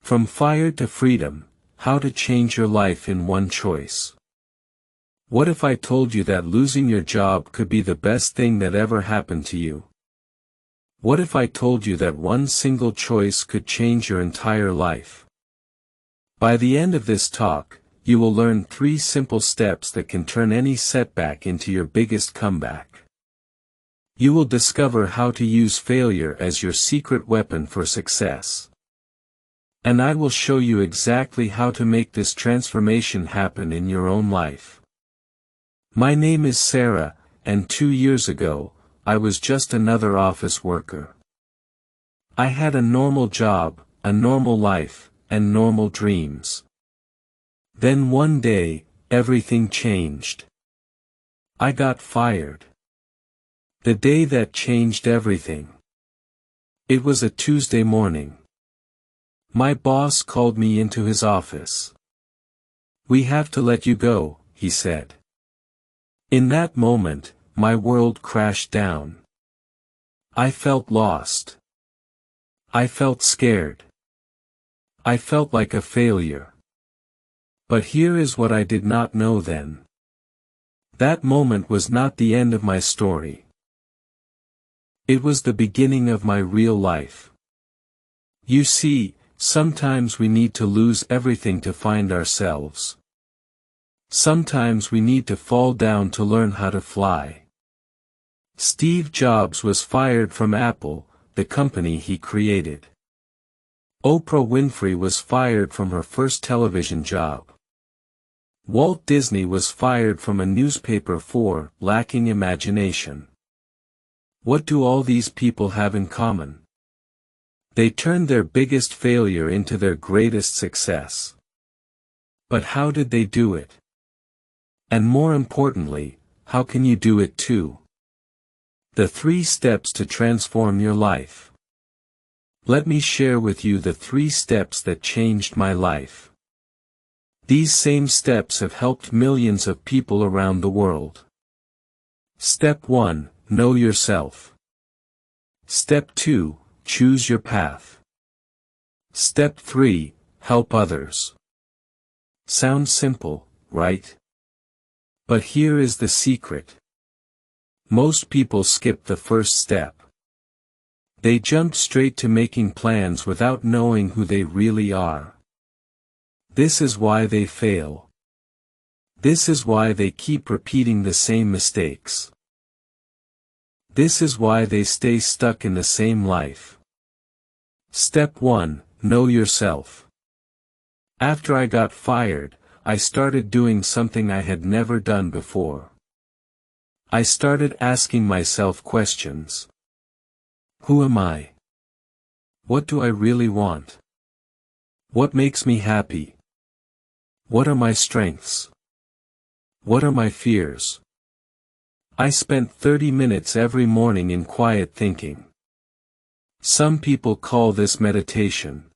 From fire to freedom, how to change your life in one choice. What if I told you that losing your job could be the best thing that ever happened to you? What if I told you that one single choice could change your entire life? By the end of this talk, you will learn 3 simple steps that can turn any setback into your biggest comeback. You will discover how to use failure as your secret weapon for success. And I will show you exactly how to make this transformation happen in your own life. My name is Sarah, and 2 years ago, I was just another office worker. I had a normal job, a normal life, and normal dreams. Then one day, everything changed. I got fired. The day that changed everything. It was a Tuesday morning. My boss called me into his office. "We have to let you go," he said. In that moment, my world crashed down. I felt lost. I felt scared. I felt like a failure. But here is what I did not know then. That moment was not the end of my story. It was the beginning of my real life. You see, sometimes we need to lose everything to find ourselves. Sometimes we need to fall down to learn how to fly. Steve Jobs was fired from Apple, the company he created. Oprah Winfrey was fired from her first television job. Walt Disney was fired from a newspaper for lacking imagination. What do all these people have in common? They turned their biggest failure into their greatest success. But how did they do it? And more importantly, how can you do it too? The 3 steps to transform your life. Let me share with you the 3 steps that changed my life. These same steps have helped millions of people around the world. Step 1, know yourself. Step 2, choose your path. Step 3, help others. Sounds simple, right? But here is the secret. Most people skip the first step. They jump straight to making plans without knowing who they really are. This is why they fail. This is why they keep repeating the same mistakes. This is why they stay stuck in the same life. Step 1, know yourself. After I got fired, I started doing something I had never done before. I started asking myself questions. Who am I? What do I really want? What makes me happy? What are my strengths? What are my fears? I spent 30 minutes every morning in quiet thinking. Some people call this meditation.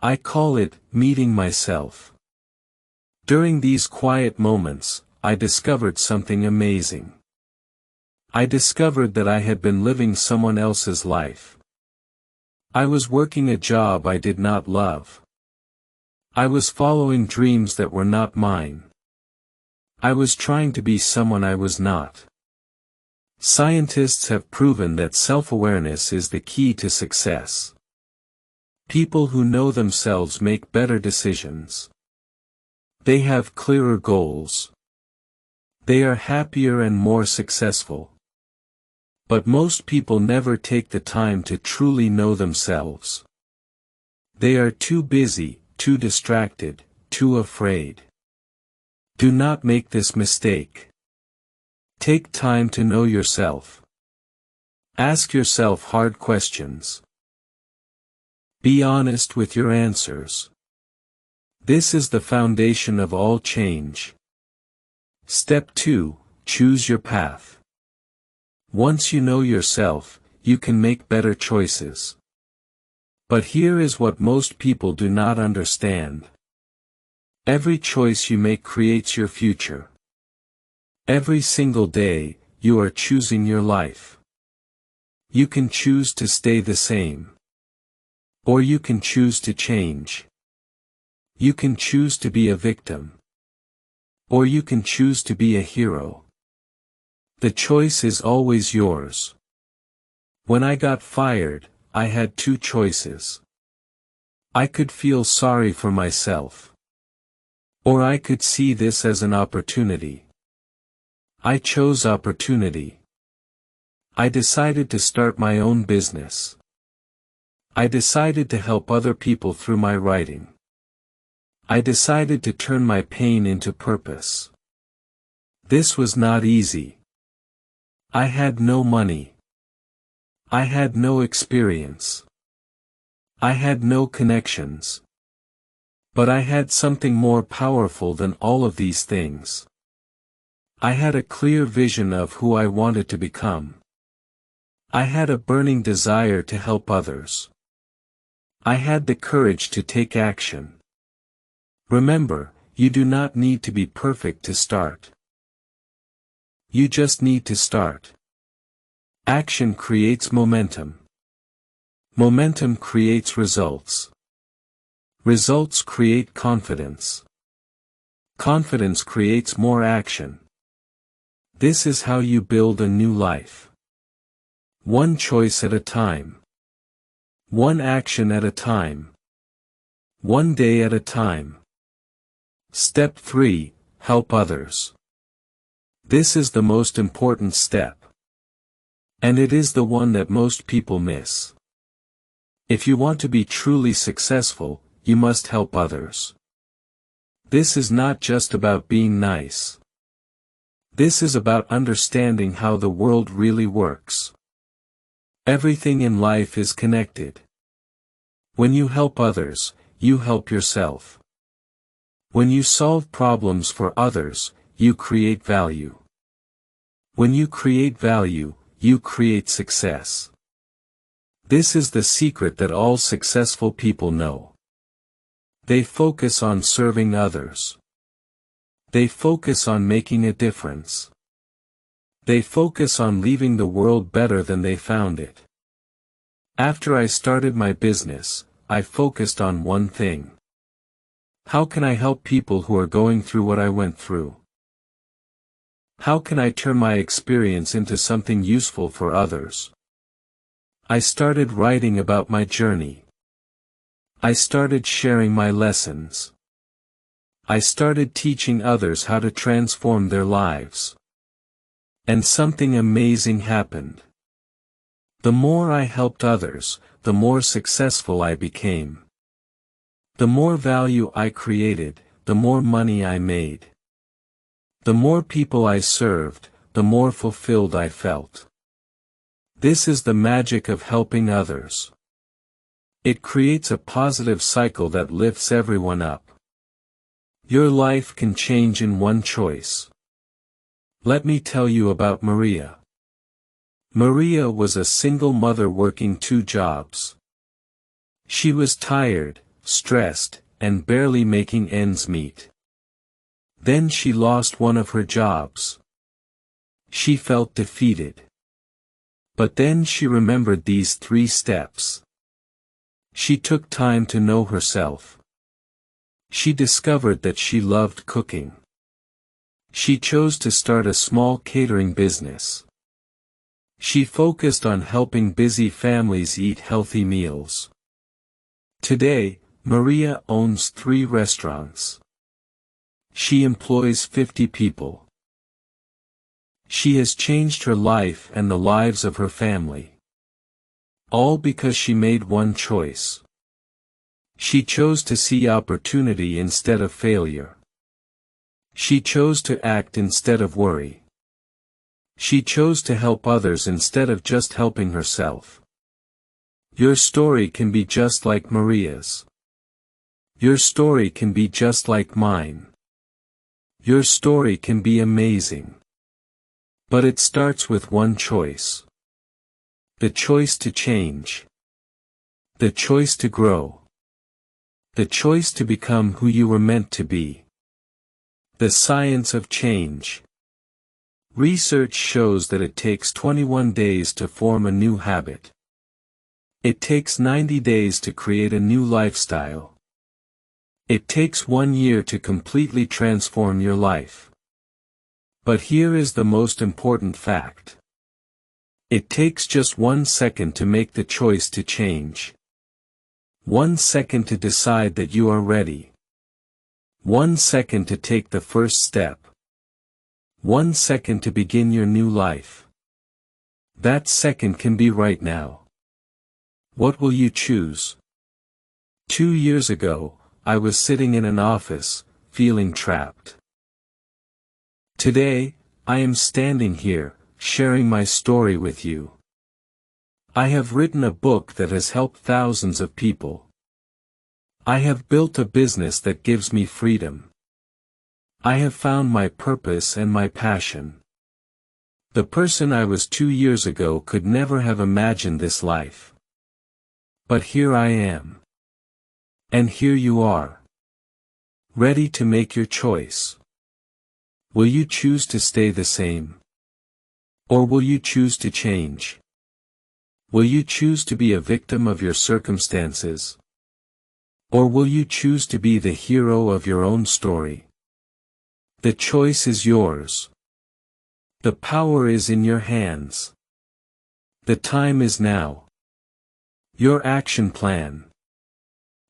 I call it meeting myself. During these quiet moments, I discovered something amazing. I discovered that I had been living someone else's life. I was working a job I did not love. I was following dreams that were not mine. I was trying to be someone I was not. Scientists have proven that self-awareness is the key to success. People who know themselves make better decisions. They have clearer goals. They are happier and more successful. But most people never take the time to truly know themselves. They are too busy, too distracted, too afraid. Do not make this mistake. Take time to know yourself. Ask yourself hard questions. Be honest with your answers. This is the foundation of all change. Step 2, choose your path. Once you know yourself, you can make better choices. But here is what most people do not understand. Every choice you make creates your future. Every single day, you are choosing your life. You can choose to stay the same. Or you can choose to change. You can choose to be a victim. Or you can choose to be a hero. The choice is always yours. When I got fired, I had two choices. I could feel sorry for myself. Or I could see this as an opportunity. I chose opportunity. I decided to start my own business. I decided to help other people through my writing. I decided to turn my pain into purpose. This was not easy. I had no money. I had no experience. I had no connections. But I had something more powerful than all of these things. I had a clear vision of who I wanted to become. I had a burning desire to help others. I had the courage to take action. Remember, you do not need to be perfect to start. You just need to start. Action creates momentum. Momentum creates results. Results create confidence. Confidence creates more action. This is how you build a new life. One choice at a time. One action at a time. One day at a time. Step 3, help others. This is the most important step. And it is the one that most people miss. If you want to be truly successful, you must help others. This is not just about being nice. This is about understanding how the world really works. Everything in life is connected. When you help others, you help yourself. When you solve problems for others, you create value. When you create value, you create success. This is the secret that all successful people know. They focus on serving others. They focus on making a difference. They focus on leaving the world better than they found it. After I started my business, I focused on one thing. How can I help people who are going through what I went through? How can I turn my experience into something useful for others? I started writing about my journey. I started sharing my lessons. I started teaching others how to transform their lives. And something amazing happened. The more I helped others, the more successful I became. The more value I created, the more money I made. The more people I served, the more fulfilled I felt. This is the magic of helping others. It creates a positive cycle that lifts everyone up. Your life can change in one choice. Let me tell you about Maria. Maria was a single mother working 2 jobs. She was tired, stressed, and barely making ends meet. Then she lost one of her jobs. She felt defeated. But then she remembered these 3 steps. She took time to know herself. She discovered that she loved cooking. She chose to start a small catering business. She focused on helping busy families eat healthy meals. Today, Maria owns 3 restaurants. She employs 50 people. She has changed her life and the lives of her family. All because she made one choice. She chose to see opportunity instead of failure. She chose to act instead of worry. She chose to help others instead of just helping herself. Your story can be just like Maria's. Your story can be just like mine. Your story can be amazing. But it starts with one choice. The choice to change. The choice to grow. The choice to become who you were meant to be. The science of change. Research shows that it takes 21 days to form a new habit. It takes 90 days to create a new lifestyle. It takes 1 year to completely transform your life. But here is the most important fact. It takes just 1 second to make the choice to change. 1 second to decide that you are ready. 1 second to take the first step. 1 second to begin your new life. That second can be right now. What will you choose? 2 years ago, I was sitting in an office, feeling trapped. Today, I am standing here, sharing my story with you. I have written a book that has helped thousands of people. I have built a business that gives me freedom. I have found my purpose and my passion. The person I was 2 years ago could never have imagined this life. But here I am. And here you are. Ready to make your choice. Will you choose to stay the same? Or will you choose to change? Will you choose to be a victim of your circumstances? Or will you choose to be the hero of your own story? The choice is yours. The power is in your hands. The time is now. Your action plan.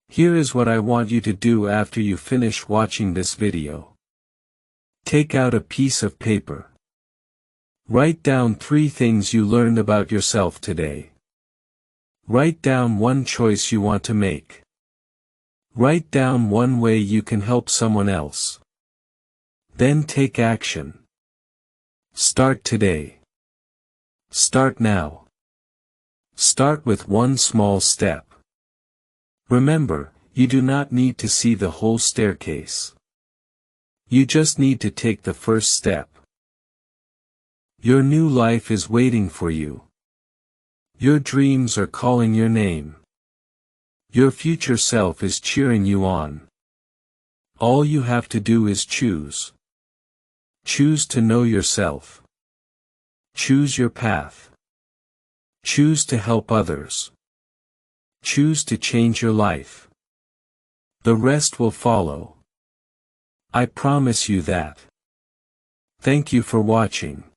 Here is what I want you to do after you finish watching this video. Take out a piece of paper. Write down 3 things you learned about yourself today. Write down 1 choice you want to make. Write down 1 way you can help someone else. Then take action. Start today. Start now. Start with 1 small step. Remember, you do not need to see the whole staircase. You just need to take the first step. Your new life is waiting for you. Your dreams are calling your name. Your future self is cheering you on. All you have to do is choose. Choose to know yourself. Choose your path. Choose to help others. Choose to change your life. The rest will follow. I promise you that. Thank you for watching.